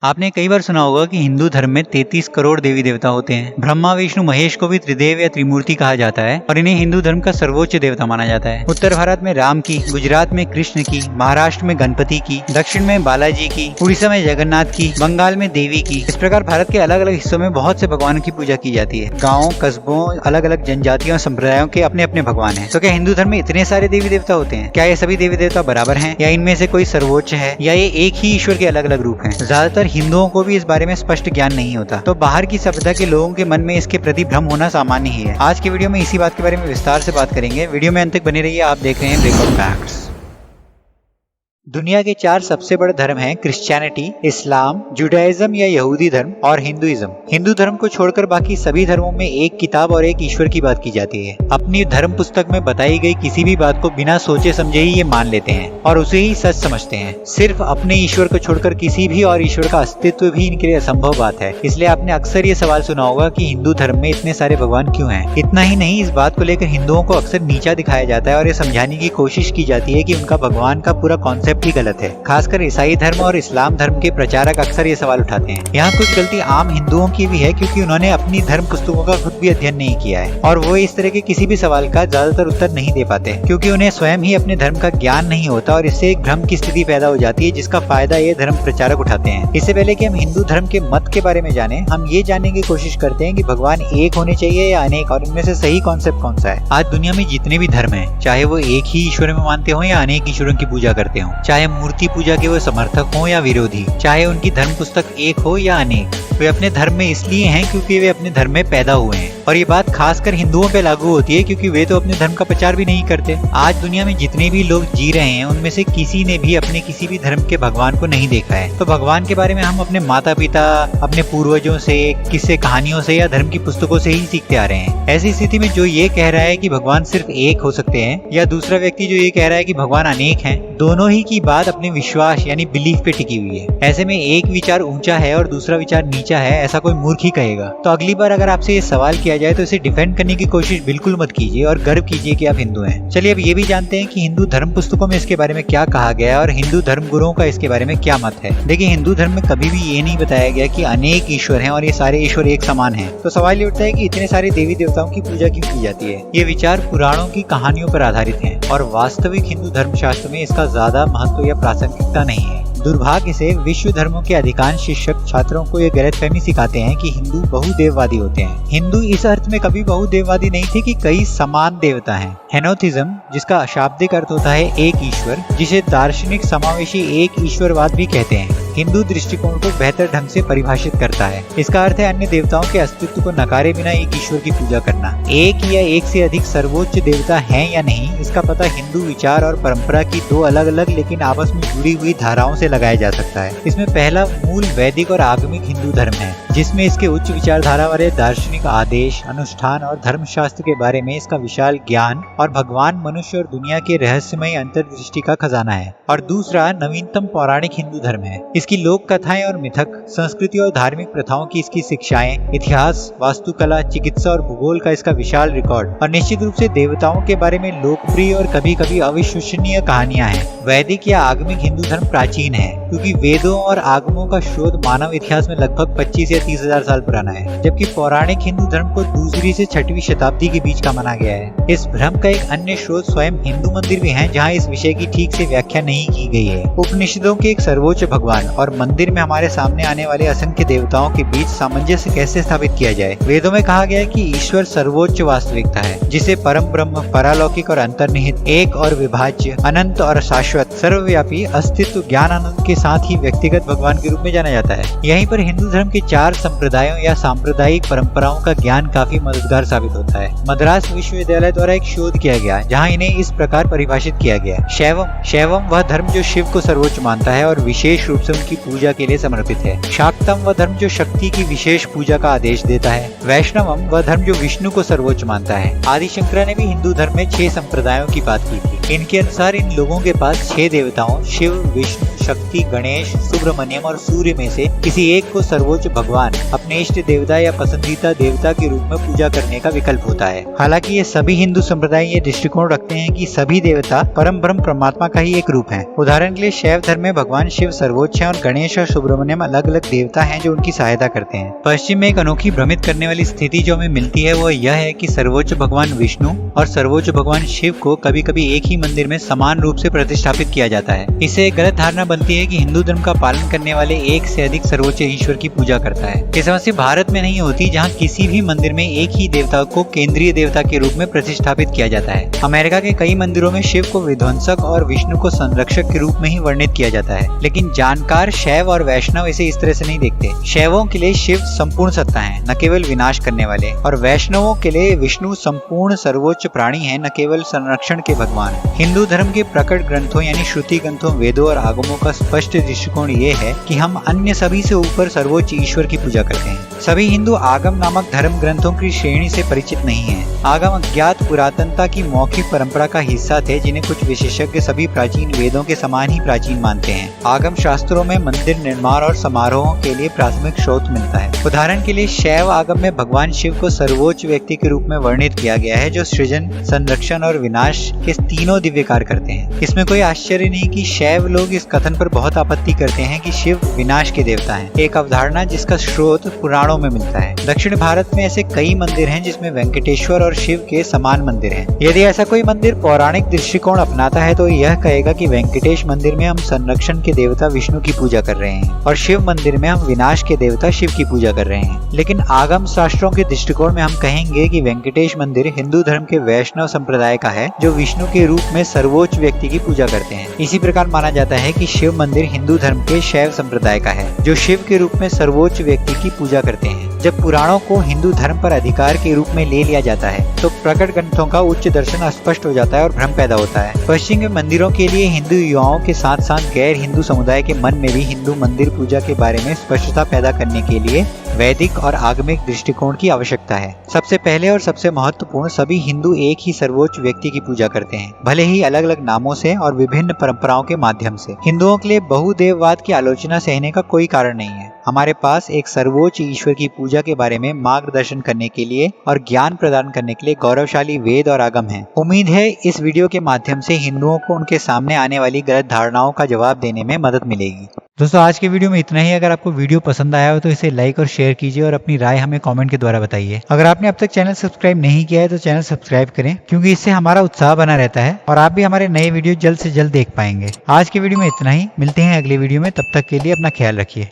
आपने कई बार सुना होगा कि हिंदू धर्म में 33 करोड़ देवी देवता होते हैं। ब्रह्मा विष्णु महेश को भी त्रिदेव या त्रिमूर्ति कहा जाता है और इन्हें हिंदू धर्म का सर्वोच्च देवता माना जाता है। उत्तर भारत में राम की, गुजरात में कृष्ण की, महाराष्ट्र में गणपति की, दक्षिण में बालाजी की, उड़ीसा में जगन्नाथ की, बंगाल में देवी की। इस प्रकार भारत के अलग अलग हिस्सों में बहुत से भगवानों की पूजा की जाती है। गाँव कस्बों अलग अलग जनजातियों और संप्रदायों के अपने अपने भगवान है। तो क्या हिंदू धर्म में इतने सारे देवी देवता होते हैं? क्या ये सभी देवी देवता बराबर हैं या इनमें से कोई सर्वोच्च है या ये एक ही ईश्वर के अलग अलग रूप हैं? ज्यादातर हिंदुओं को भी इस बारे में स्पष्ट ज्ञान नहीं होता, तो बाहर की सभ्यता के लोगों के मन में इसके प्रति भ्रम होना सामान्य ही है। आज की वीडियो में इसी बात के बारे में विस्तार से बात करेंगे। वीडियो में अंत तक बने रहिए। आप देख रहे हैं ब्रेकआउट फैक्ट्स। दुनिया के 4 सबसे बड़े धर्म हैं क्रिश्चियनिटी, इस्लाम, जुडाइज्म या यहूदी धर्म और हिंदुइज्म। हिंदू धर्म को छोड़कर बाकी सभी धर्मों में एक किताब और एक ईश्वर की बात की जाती है। अपनी धर्म पुस्तक में बताई गई किसी भी बात को बिना सोचे समझे ही ये मान लेते हैं और उसे ही सच समझते हैं। सिर्फ अपने ईश्वर को छोड़कर किसी भी और ईश्वर का अस्तित्व भी इनके लिए असंभव बात है। इसलिए आपने अक्सर ये सवाल सुना होगा कि हिंदू धर्म में इतने सारे भगवान क्यों हैं। इतना ही नहीं, इस बात को लेकर हिंदुओं को अक्सर नीचा दिखाया जाता है और ये समझाने की कोशिश की जाती है कि उनका भगवान का पूरा कॉन्सेप्ट ही गलत है। खासकर ईसाई धर्म और इस्लाम धर्म के प्रचारक अक्सर ये सवाल उठाते हैं। यहाँ कुछ गलती आम हिंदुओं की भी है क्योंकि उन्होंने अपनी धर्म पुस्तकों का खुद भी अध्ययन नहीं किया है और वो इस तरह के किसी भी सवाल का ज्यादातर उत्तर नहीं दे पाते क्योंकि उन्हें स्वयं ही अपने धर्म का ज्ञान नहीं होता और इससे एक भ्रम की स्थिति पैदा हो जाती है जिसका फायदा ये धर्म प्रचारक उठाते हैं। इससे पहले कि हम हिंदू धर्म के मत के बारे में जाने, हम ये जानने की कोशिश करते हैं कि भगवान एक होने चाहिए या अनेक, और इनमें से सही कॉन्सेप्ट कौन सा है। आज दुनिया में जितने भी धर्म हैं, चाहे वो एक ही ईश्वर में मानते हो या अनेक ईश्वरों की पूजा करते हो, चाहे मूर्ति पूजा के वो समर्थक हो या विरोधी, चाहे उनकी धर्म पुस्तक एक हो या अनेक, वे अपने धर्म में इसलिए हैं क्योंकि वे अपने धर्म में पैदा हुए हैं। और ये बात खासकर हिंदुओं पे लागू होती है क्योंकि वे तो अपने धर्म का प्रचार भी नहीं करते। आज दुनिया में जितने भी लोग जी रहे हैं उनमें से किसी ने भी अपने किसी भी धर्म के भगवान को नहीं देखा है। तो भगवान के बारे में हम अपने माता पिता, अपने पूर्वजों से, किस्से कहानियों से या धर्म की पुस्तकों से ही सीखते आ रहे हैं। ऐसी स्थिति में जो ये कह रहा है कि भगवान सिर्फ एक हो सकते हैं या दूसरा व्यक्ति जो ये कह रहा है कि भगवान अनेक हैं, दोनों ही की बात अपने विश्वास यानी बिलीफ पे टिकी हुई है। ऐसे में एक विचार ऊंचा है और दूसरा विचार नीचा है, ऐसा कोई मूर्ख ही कहेगा। तो अगली बार अगर आपसे ये सवाल किया जाए तो इसे डिफेंड करने की कोशिश बिल्कुल मत कीजिए और गर्व कीजिए कि आप हिंदू हैं। चलिए अब ये भी जानते हैं कि हिंदू धर्म पुस्तकों में इसके बारे में क्या कहा गया है और हिंदू धर्म गुरुओं का इसके बारे में क्या मत है। देखिए, हिंदू धर्म में कभी भी ये नहीं बताया गया कि अनेक ईश्वर हैं और ये सारे ईश्वर एक समान हैं। तो सवाल ये उठता है कि इतने सारे देवी देवताओं की पूजा क्यों की जाती है। ये विचार पुराणों की कहानियों पर आधारित है और वास्तविक हिंदू धर्मशास्त्र में इसका ज्यादा महत्व या प्रासंगिकता नहीं है। दुर्भाग्य से विश्व धर्मों के अधिकांश शिक्षक छात्रों को ये गलतफहमी सिखाते हैं कि हिंदू बहुदेववादी होते हैं। हिंदू इस अर्थ में कभी बहुदेववादी नहीं थे कि कई समान देवता हैं। हेनोथिज्म, जिसका शाब्दिक अर्थ होता है एक ईश्वर, जिसे दार्शनिक समावेशी एक ईश्वरवाद भी कहते हैं, हिंदू दृष्टिकोण को बेहतर ढंग से परिभाषित करता है। इसका अर्थ है अन्य देवताओं के अस्तित्व को नकारे बिना एक ईश्वर की पूजा करना। एक या एक से अधिक सर्वोच्च देवता हैं या नहीं, इसका पता हिंदू विचार और परंपरा की 2 अलग अलग लेकिन आपस में जुड़ी हुई धाराओं से लगाया जा सकता है। इसमें पहला मूल वैदिक और आगमिक हिंदू धर्म है, जिसमें इसके उच्च विचारधारा वाले दार्शनिक आदेश, अनुष्ठान और धर्मशास्त्र के बारे में इसका विशाल ज्ञान और भगवान, मनुष्य और दुनिया के रहस्यमय अंतर्दृष्टि का खजाना है। और दूसरा नवीनतम पौराणिक हिंदू धर्म है। इसकी लोक कथाएं और मिथक, संस्कृति और धार्मिक प्रथाओं की इसकी शिक्षाएं, इतिहास, वास्तुकला, चिकित्सा और भूगोल का इसका विशाल रिकॉर्ड और निश्चित रूप से देवताओं के बारे में लोकप्रिय और कभी कभी अविश्वसनीय कहानियां हैं। वैदिक या आगमिक हिंदू धर्म प्राचीन है क्योंकि वेदों और आगमों का शोध मानव इतिहास में लगभग 25 या 30 हजार साल पुराना है, जबकि पौराणिक हिंदू धर्म को 2वीं से 6वीं शताब्दी के बीच का माना गया है। इस भ्रम का एक अन्य स्रोत स्वयं हिंदू मंदिर भी हैं, जहां इस विषय की ठीक से व्याख्या नहीं की गई है। उपनिषदों के एक सर्वोच्च भगवान और मंदिर में हमारे सामने आने वाले असंख्य देवताओं के बीच सामंजस्य कैसे स्थापित किया जाए। वेदों में कहा गया है कि ईश्वर सर्वोच्च वास्तविकता है, जिसे परम ब्रह्म, परालौकिक और अंतर्निहित, एक और विभाज्य, अनंत और शाश्वत, सर्वव्यापी अस्तित्व, ज्ञान आनंद के साथ ही व्यक्तिगत भगवान के रूप में जाना जाता है। यहीं पर हिंदू धर्म के 4 संप्रदायों या सांप्रदायिक परंपराओं का ज्ञान काफी मददगार साबित होता है। मद्रास विश्वविद्यालय द्वारा एक शोध किया गया जहाँ इन्हें इस प्रकार परिभाषित किया गया। शैवम वह धर्म जो शिव को सर्वोच्च मानता है और विशेष रूप से उनकी पूजा के लिए समर्पित है। शाक्तम वह धर्म जो शक्ति की विशेष पूजा का आदेश देता है। वैष्णवम वह धर्म जो विष्णु को सर्वोच्च मानता है। आदि शंकरा ने भी हिंदू धर्म में 6 संप्रदायों की बात की थी। इनके अनुसार इन लोगों के पास 6 देवताओं शिव, विष्णु, शक्ति, गणेश, सुब्रमण्यम और सूर्य में से किसी एक को सर्वोच्च भगवान, अपने इष्ट देवता या पसंदीदा देवता के रूप में पूजा करने का विकल्प होता है। हालांकि ये सभी हिंदू संप्रदाय ये दृष्टिकोण रखते हैं कि सभी देवता परम ब्रह्म परमात्मा का ही एक रूप है। उदाहरण के लिए शैव धर्म में भगवान शिव सर्वोच्च है और गणेश और सुब्रमण्यम अलग अलग देवता हैं जो उनकी सहायता करते हैं। पश्चिम में एक अनोखी भ्रमित करने वाली स्थिति जो हमें मिलती है वो यह है कि सर्वोच्च भगवान विष्णु और सर्वोच्च भगवान शिव को कभी कभी एक ही मंदिर में समान रूप से प्रतिष्ठापित किया जाता है। इससे एक गलत धारणा बनती है कि हिंदू धर्म का पालन करने वाले एक से अधिक सर्वोच्च ईश्वर की पूजा करता है। ये समस्या भारत में नहीं होती, जहाँ किसी भी मंदिर में एक ही देवता को केंद्रीय देवता के रूप में प्रतिष्ठापित किया जाता है। अमेरिका के कई मंदिरों में शिव को विध्वंसक और विष्णु को संरक्षक के रूप में ही वर्णित किया जाता है, लेकिन जानकार शैव और वैष्णव इसे इस तरह से नहीं देखते। शैवों के लिए शिव संपूर्ण सत्ता है, न केवल विनाश करने वाले, और वैष्णवों के लिए विष्णु संपूर्ण सर्वोच्च प्राणी है, न केवल संरक्षण के भगवान। हिंदू धर्म के प्रकट ग्रंथों यानी श्रुति ग्रंथों, वेदों और आगमों का स्पष्ट दृष्टिकोण ये है कि हम अन्य सभी से ऊपर सर्वोच्च ईश्वर की पूजा करते हैं। सभी हिंदू आगम नामक धर्म ग्रंथों की श्रेणी से परिचित नहीं हैं। आगम अज्ञात पुरातनता की मौखिक परंपरा का हिस्सा थे, जिन्हें कुछ विशेषज्ञ सभी प्राचीन वेदों के समान ही प्राचीन मानते हैं। आगम शास्त्रों में मंदिर निर्माण और समारोहों के लिए प्राथमिक स्रोत मिलता है। उदाहरण के लिए शैव आगम में भगवान शिव को सर्वोच्च व्यक्ति के रूप में वर्णित किया गया है, जो सृजन, संरक्षण और विनाश के तीनों दिव्य कार्य करते हैं। इसमें कोई आश्चर्य नहीं कि शैव लोग इस कथन पर बहुत आपत्ति करते हैं कि शिव विनाश के देवता हैं, एक अवधारणा जिसका स्रोत पुराणों में मिलता है। दक्षिण भारत में ऐसे कई मंदिर हैं जिसमें वेंकटेश्वर और शिव के समान मंदिर हैं। यदि ऐसा कोई मंदिर पौराणिक दृष्टिकोण अपनाता है तो यह कहेगा कि वेंकटेश मंदिर में हम संरक्षण के देवता विष्णु की पूजा कर रहे हैं और शिव मंदिर में हम विनाश के देवता शिव की पूजा कर रहे हैं। लेकिन आगम शास्त्रों के दृष्टिकोण में हम कहेंगे कि वेंकटेश मंदिर हिंदू धर्म के वैष्णव संप्रदाय का है, जो विष्णु के रूप में सर्वोच्च व्यक्ति की पूजा करते हैं। इसी प्रकार माना जाता है कि शिव मंदिर हिंदू धर्म के शैव संप्रदाय का है, जो शिव के रूप में सर्वोच्च व्यक्ति की पूजा करते हैं। जब पुराणों को हिंदू धर्म पर अधिकार के रूप में ले लिया जाता है तो प्रकट ग्रंथों का उच्च दर्शन अस्पष्ट हो जाता है और भ्रम पैदा होता है। पश्चिम के मंदिरों के लिए हिंदू युवाओं के साथ साथ गैर हिंदू समुदाय के मन में भी हिंदू मंदिर पूजा के बारे में स्पष्टता पैदा करने के लिए वैदिक और आगमिक दृष्टिकोण की आवश्यकता है। सबसे पहले और सबसे महत्वपूर्ण, सभी हिंदू एक ही सर्वोच्च व्यक्ति की पूजा करते हैं, भले ही अलग अलग नामों से और विभिन्न परंपराओं के माध्यम से। हिंदुओं के लिए बहुदेववाद की आलोचना सहने का कोई कारण नहीं है। हमारे पास एक सर्वोच्च ईश्वर की पूजा के बारे में मार्गदर्शन करने के लिए और ज्ञान प्रदान करने के लिए गौरवशाली वेद और आगम हैं। उम्मीद है इस वीडियो के माध्यम से हिंदुओं को उनके सामने आने वाली गलत धारणाओं का जवाब देने में मदद मिलेगी। दोस्तों, आज के वीडियो में इतना ही। अगर आपको वीडियो पसंद आया हो तो इसे लाइक और शेयर कीजिए और अपनी राय हमें कमेंट के द्वारा बताइए। अगर आपने अब तक चैनल सब्सक्राइब नहीं किया है तो चैनल सब्सक्राइब करें, क्योंकि इससे हमारा उत्साह बना रहता है और आप भी हमारे नए वीडियो जल्द से जल्द देख पाएंगे। आज के वीडियो में इतना ही। मिलते हैं अगले वीडियो में, तब तक के लिए अपना ख्याल रखिए।